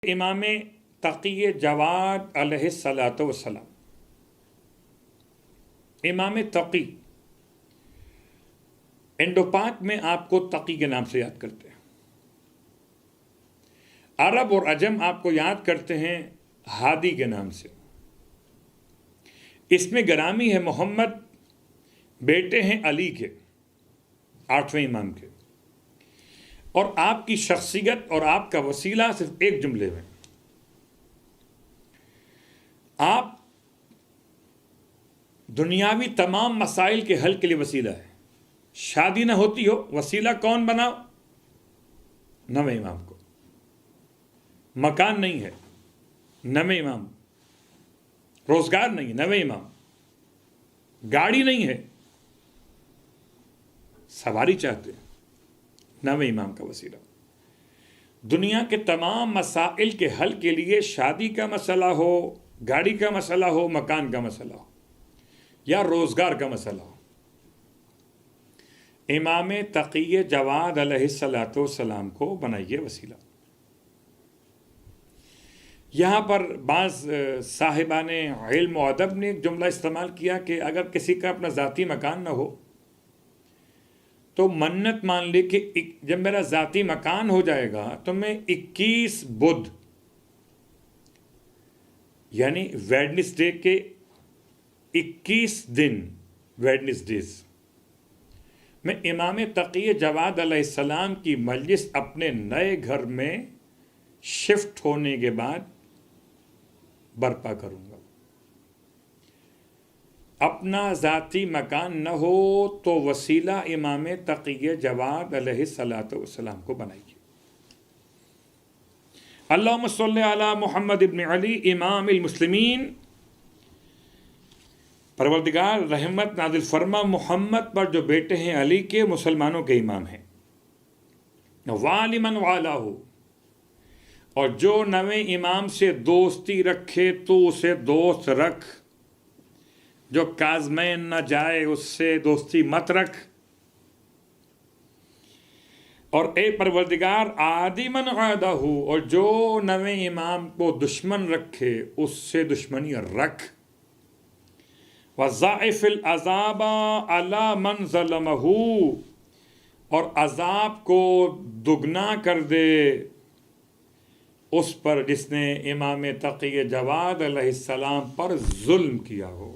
امام تقی جواد علیہ الصلاۃ والسلام، امام تقی انڈو پاک میں آپ کو تقی کے نام سے یاد کرتے ہیں، عرب اور عجم آپ کو یاد کرتے ہیں ہادی کے نام سے۔ اس میں گرامی ہے محمد، بیٹے ہیں علی کے، 8ویں امام کے، اور آپ کی شخصیت اور آپ کا وسیلہ صرف ایک جملے میں، آپ دنیاوی تمام مسائل کے حل کے لیے وسیلہ ہے۔ شادی نہ ہوتی ہو، وسیلہ کون بناؤ؟ 9ویں امام کو۔ مکان نہیں ہے، 9ویں امام۔ روزگار نہیں، 9ویں امام۔ گاڑی نہیں ہے، سواری چاہتے ہیں، 9ویں امام کا وسیلہ۔ دنیا کے تمام مسائل کے حل کے لیے شادی کا مسئلہ ہو، گاڑی کا مسئلہ ہو، مکان کا مسئلہ ہو یا روزگار کا مسئلہ ہو، امام تقی جواد علیہ الصلاۃ والسلام کو بنائیے وسیلہ۔ یہاں پر بعض صاحبان علم و ادب نے ایک جملہ استعمال کیا کہ اگر کسی کا اپنا ذاتی مکان نہ ہو تو منت مان لے کہ جب میرا ذاتی مکان ہو جائے گا تو میں 21 بدھ یعنی ویڈنسڈے کے 21 دن، ویڈنسڈیز میں امام تقی جواد علیہ السلام کی مجلس اپنے نئے گھر میں شفٹ ہونے کے بعد برپا کروں گا۔ اپنا ذاتی مکان نہ ہو تو وسیلہ امام تقی جواد علیہ الصلاۃ والسلام کو بنائیے۔ اللہم صلی علی محمد ابن علی امام المسلمین۔ پروردگار رحمت نازل فرما محمد پر جو بیٹے ہیں علی کے، مسلمانوں کے امام ہیں۔ والی من والہ، اور جو 9ویں امام سے دوستی رکھے تو اسے دوست رکھ، جو کاظمین نہ جائے اس سے دوستی مت رکھ۔ اور اے پروردگار عادی من عادہ، اور جو 9ویں امام کو دشمن رکھے اس سے دشمنی رکھ۔ وَضَاعِفِ الْعَذَابَ عَلَى مَنْ ظَلَمَهُ، اور عذاب کو دگنا کر دے اس پر جس نے امام تقی جواد علیہ السلام پر ظلم کیا ہو۔